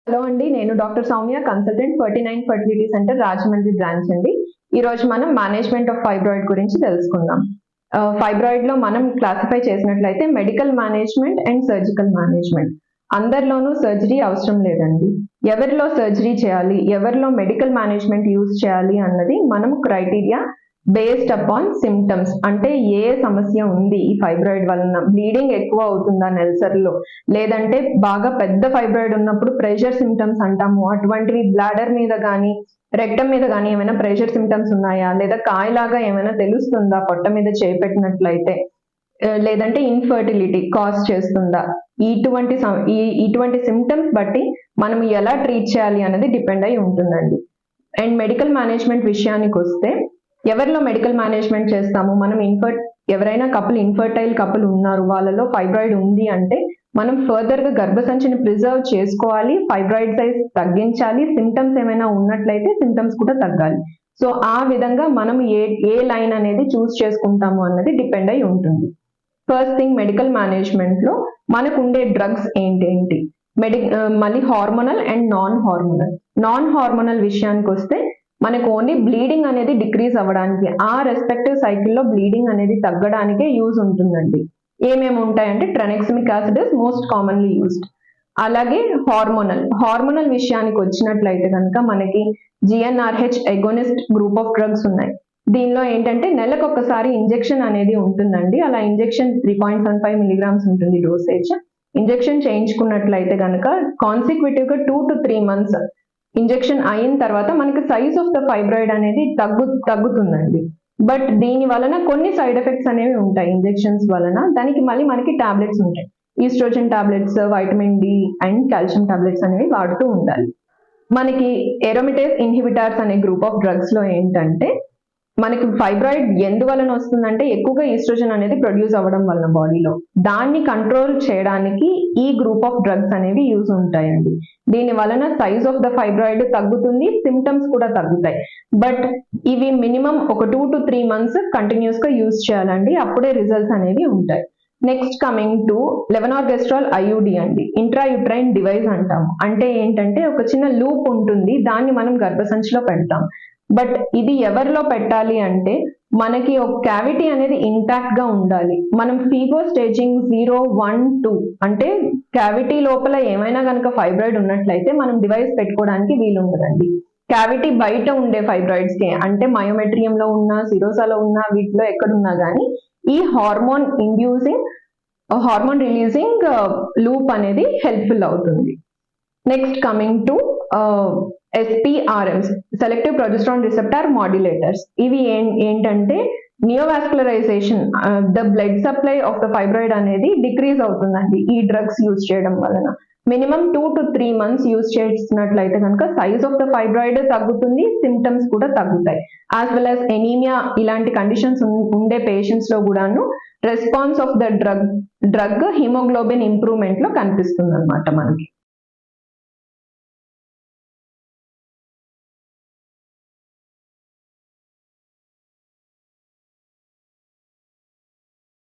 Hello అండి, నేను doctor Soumya, consultant 49 fertility centre Rajahmundry branch అండి. ఈ రోజు మనం మేనేజ్మెంట్ ఆఫ్ ఫైబ్రాయిడ్ గురించి తెలుసుకుందాం. ఫైబ్రాయిడ్ లో మనం క్లాసిఫై చేసినట్లయితే medical management and surgical management. అందరిలోనూ సర్జరీ అవసరం లేదండి. ఎవరిలో సర్జరీ చేయాలి, ఎవరిలో మెడికల్ మేనేజ్మెంట్ యూజ్ చేయాలి అన్నది మనం క్రైటీరియా బేస్డ్ అపాన్ సిమ్టమ్స్. అంటే ఏ సమస్య ఉంది ఈ ఫైబ్రాయిడ్ వలన, బ్లీడింగ్ ఎక్కువ అవుతుందా నెల్సర్లో, లేదంటే బాగా పెద్ద ఫైబ్రాయిడ్ ఉన్నప్పుడు ప్రెషర్ సిమ్టమ్స్ అంటాము, అటువంటివి బ్లాడర్ మీద కానీ రెక్టమ్ మీద కానీ ఏమైనా ప్రెషర్ సిమ్టమ్స్ ఉన్నాయా, లేదా కాయలాగా ఏమైనా తెలుస్తుందా పొట్ట మీద చేపెట్టినట్లయితే, లేదంటే ఇన్ఫర్టిలిటీ కాజ్ చేస్తుందా, ఇటువంటి సిమ్టమ్స్ బట్టి మనం ఎలా ట్రీట్ చేయాలి అనేది డిపెండ్ అయి ఉంటుందండి. అండ్ మెడికల్ మేనేజ్మెంట్ విషయానికి వస్తే ఎవరిలో మెడికల్ మేనేజ్మెంట్ చేస్తాము, మనం ఎవరైనా ఇన్ఫర్టైల్ కపుల్ ఉన్నారు, వాళ్ళలో ఫైబ్రాయిడ్ ఉంది అంటే మనం ఫర్దర్ గా గర్భసంచిని ప్రిజర్వ్ చేసుకోవాలి, ఫైబ్రాయిడ్ సైజ్ తగ్గించాలి, సిమ్టమ్స్ ఏమైనా ఉన్నట్లయితే సిమ్టమ్స్ కూడా తగ్గాలి. సో ఆ విధంగా మనం ఏ లైన్ అనేది చూస్ చేసుకుంటాము అన్నది డిపెండ్ అయి ఉంటుంది. ఫస్ట్ థింగ్, మెడికల్ మేనేజ్మెంట్ లో మనకు ఉండే డ్రగ్స్ ఏంటి, మళ్ళీ హార్మోనల్ అండ్ నాన్ హార్మోనల్ విషయానికి వస్తే మనకు ఓన్లీ బ్లీడింగ్ అనేది డిక్రీజ్ అవ్వడానికి, ఆ రెస్పెక్టివ్ సైకిల్లో బ్లీడింగ్ అనేది తగ్గడానికే యూజ్ ఉంటుందండి. ఏమేమి ఉంటాయంటే tranexamic acid is most commonly used. అలాగే హార్మోనల్ విషయానికి వచ్చినట్లయితే కనుక మనకి GnRH agonist group of drugs ఉన్నాయి. దీనిలో ఏంటంటే నెలకు ఒక్కసారి ఇంజెక్షన్ అనేది ఉంటుందండి. అలా ఇంజెక్షన్ 3.75 mg ఉంటుంది డోసేజ్. ఇంజెక్షన్ చేయించుకున్నట్లయితే కనుక కాన్సిక్యూటివ్ గా 2 to 3 months ఇంజెక్షన్ అయిన తర్వాత మనకి సైజ్ ఆఫ్ ద ఫైబ్రాయిడ్ అనేది తగ్గుతుందండి. బట్ దీని వలన కొన్ని సైడ్ ఎఫెక్ట్స్ అనేవి ఉంటాయి ఇంజెక్షన్స్ వలన. దానికి మళ్ళీ మనకి టాబ్లెట్స్ ఉంటాయి, oestrogen tablets, vitamin D and calcium tablets అనేవి వాడుతూ ఉండాలి. మనకి ఎరోమిటేస్ ఇన్హిబిటార్స్ అనే గ్రూప్ ఆఫ్ డ్రగ్స్ లో ఏంటంటే మనకి ఫైబ్రాయిడ్ ఎందువలన వస్తుందంటే ఎక్కువగా ఈస్ట్రోజన్ అనేది ప్రొడ్యూస్ అవ్వడం వలన బాడీలో, దాన్ని కంట్రోల్ చేయడానికి ఈ గ్రూప్ ఆఫ్ డ్రగ్స్ అనేవి యూజ్ ఉంటాయండి. దీని వలన సైజ్ ఆఫ్ ద ఫైబ్రాయిడ్ తగ్గుతుంది, సిమ్టమ్స్ కూడా తగ్గుతాయి. బట్ ఇవి మినిమం ఒక 2 to 3 months కంటిన్యూస్ గా యూజ్ చేయాలండి, అప్పుడే రిజల్ట్స్ అనేవి ఉంటాయి. నెక్స్ట్ కమింగ్ టు లెవనార్గెస్ట్రాల్ ఐయుడి అండి, ఇంట్రాయూట్రైన్ డివైస్ అంటాము. అంటే ఏంటంటే ఒక చిన్న లూప్ ఉంటుంది, దాన్ని మనం గర్భసంచిలో పెడతాం. బట్ ఇది ఎవరిలో పెట్టాలి అంటే మనకి ఒక క్యావిటీ అనేది ఇంటాక్ట్ గా ఉండాలి. మనం ఫీగో స్టేజింగ్ 0, 1, 2 అంటే క్యావిటీ లోపల ఏమైనా కనుక ఫైబ్రాయిడ్ ఉన్నట్లయితే మనం డివైస్ పెట్టుకోవడానికి వీలు ఉండదండి. క్యావిటీ బయట ఉండే ఫైబ్రాయిడ్స్ కి, అంటే మయోమెట్రియంలో ఉన్న, సిరోసాలో ఉన్న, వీటిలో ఎక్కడున్నా కానీ ఈ హార్మోన్ రిలీజింగ్ లూప్ అనేది హెల్ప్ఫుల్ అవుతుంది. Next coming to SPRMs, selective progesterone receptor modulators. ఇవి ఏంటంటే neovascularisation, the blood supply of the fibroid అనేది డిక్రీజ్ అవుతుందండి ఈ డ్రగ్స్ యూజ్ చేయడం వలన. మినిమం 2 to 3 months యూజ్ చేసినట్లయితే కనుక సైజ్ ఆఫ్ ద ఫైబ్రాయిడ్ తగ్గుతుంది, సిమ్టమ్స్ కూడా తగ్గుతాయి. యాజ్ వెల్ యాజ్ ఎనీమియా ఇలాంటి కండిషన్స్ ఉండే పేషెంట్స్ లో కూడాను response of the drug haemoglobin improvement లో కనిపిస్తుంది అనమాట మనకి.